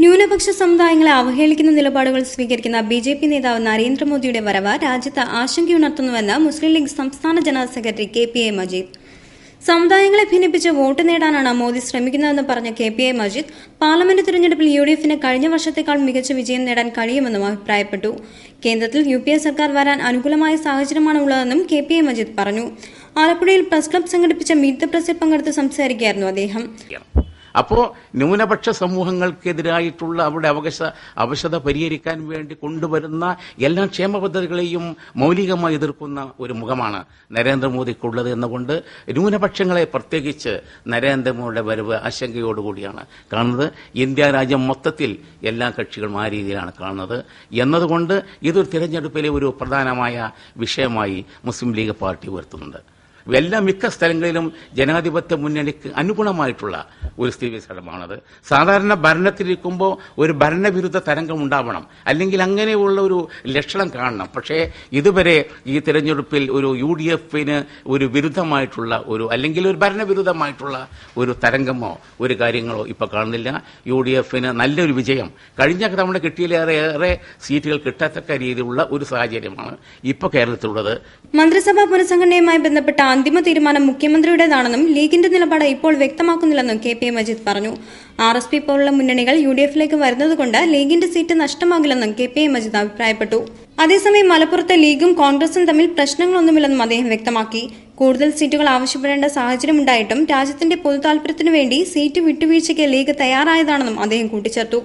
ന്യൂനപക്ഷ സമുദായങ്ങളെ അവഹേളിക്കുന്ന നിലപാടുകൾ സ്വീകരിക്കുന്ന ബിജെപി നേതാവ് നരേന്ദ്രമോദിയുടെ വരവ് രാജ്യത്ത് ആശങ്കയുണർത്തുന്നുവെന്ന് മുസ്ലിം ലീഗ് സംസ്ഥാന ജനറൽ സെക്രട്ടറി KPA മജീദ്. സമുദായങ്ങളെ ഭിന്നിപ്പിച്ച് വോട്ട് നേടാനാണ് മോദി ശ്രമിക്കുന്നതെന്ന് പറഞ്ഞ KPA മജീദ് പാർലമെന്റ് തിരഞ്ഞെടുപ്പിൽ UDFന് കഴിഞ്ഞ വർഷത്തേക്കാൾ മികച്ച വിജയം നേടാൻ കഴിയുമെന്നും അഭിപ്രായപ്പെട്ടു. കേന്ദ്രത്തിൽ UPA സർക്കാർ വരാൻ അനുകൂലമായ സാഹചര്യമാണ് ഉള്ളതെന്നും KPA മജീദ് പറഞ്ഞു. ആലപ്പുഴയിൽ പ്രസ് ക്ലബ് സംഘടിപ്പിച്ച മീറ്റ് ദ പ്രസിൽ പങ്കെടുത്ത് സംസാരിക്കുകയായിരുന്നു അദ്ദേഹം. അപ്പോൾ ന്യൂനപക്ഷ സമൂഹങ്ങൾക്കെതിരായിട്ടുള്ള അവരുടെ അവശത പരിഹരിക്കാൻ വേണ്ടി കൊണ്ടുവരുന്ന എല്ലാ ക്ഷേമ പദ്ധതികളെയും മൗലികമായി എതിർക്കുന്ന ഒരു മുഖമാണ് നരേന്ദ്രമോദിക്കുള്ളത് എന്നുകൊണ്ട് ന്യൂനപക്ഷങ്ങളെ പ്രത്യേകിച്ച് നരേന്ദ്രമോദിയുടെ വരവ് ആശങ്കയോടുകൂടിയാണ് കാണുന്നത്. ഇന്ത്യ രാജ്യം മൊത്തത്തിൽ എല്ലാ കക്ഷികളും ആ രീതിയിലാണ് കാണുന്നത് എന്നതുകൊണ്ട് ഇതൊരു തിരഞ്ഞെടുപ്പിലെ ഒരു പ്രധാനമായ വിഷയമായി മുസ്ലിം ലീഗ് പാർട്ടി ഉയർത്തുന്നുണ്ട്. മിക്ക സ്ഥലങ്ങളിലും ജനാധിപത്യ മുന്നണിക്ക് അനുഗുണമായിട്ടുള്ള ഒരു സ്ഥിതിവിശേഷമാണത്. സാധാരണ ഭരണത്തിലിരിക്കുമ്പോൾ ഒരു ഭരണവിരുദ്ധ തരംഗം ഉണ്ടാവണം, അല്ലെങ്കിൽ അങ്ങനെയുള്ള ഒരു ലക്ഷണം കാണണം. പക്ഷേ ഇതുവരെ ഈ തിരഞ്ഞെടുപ്പിൽ ഒരു UDFന് ഒരു വിരുദ്ധമായിട്ടുള്ള അല്ലെങ്കിൽ ഒരു ഭരണവിരുദ്ധമായിട്ടുള്ള ഒരു തരംഗമോ ഒരു കാര്യങ്ങളോ ഇപ്പൊ കാണുന്നില്ല. UDFന് നല്ലൊരു വിജയം കഴിഞ്ഞ തവണ കിട്ടിയിലേറെ സീറ്റുകൾ കിട്ടത്തക്ക രീതിയിലുള്ള ഒരു സാഹചര്യമാണ് ഇപ്പൊ കേരളത്തിലുള്ളത്. മന്ത്രിസഭാ പുനഃസംഘടനയുമായി ബന്ധപ്പെട്ട അന്തിമ തീരുമാനം മുഖ്യമന്ത്രിയുടേതാണെന്നും ലീഗിന്റെ നിലപാട് ഇപ്പോൾ വ്യക്തമാക്കുന്നില്ലെന്നും KPA മജീദ് പറഞ്ഞു. RSP പോലുള്ള മുന്നണികൾ UDFിലേക്ക് വരുന്നതുകൊണ്ട് ലീഗിന്റെ സീറ്റ് നഷ്ടമാകില്ലെന്നും KPA മജീദ് അഭിപ്രായപ്പെട്ടു. അതേസമയം മലപ്പുറത്തെ ലീഗും കോൺഗ്രസും തമ്മിൽ പ്രശ്നങ്ങളൊന്നുമില്ലെന്നും അദ്ദേഹം വ്യക്തമാക്കി. കൂടുതൽ സീറ്റുകൾ ആവശ്യപ്പെടേണ്ട സാഹചര്യമുണ്ടായിട്ടും രാജ്യത്തിന്റെ പൊതുതാൽപര്യത്തിനു വേണ്ടി സീറ്റ് വിട്ടുവീഴ്ചയ്ക്ക് ലീഗ് തയ്യാറായതാണെന്നും അദ്ദേഹം കൂട്ടിച്ചേർത്തു.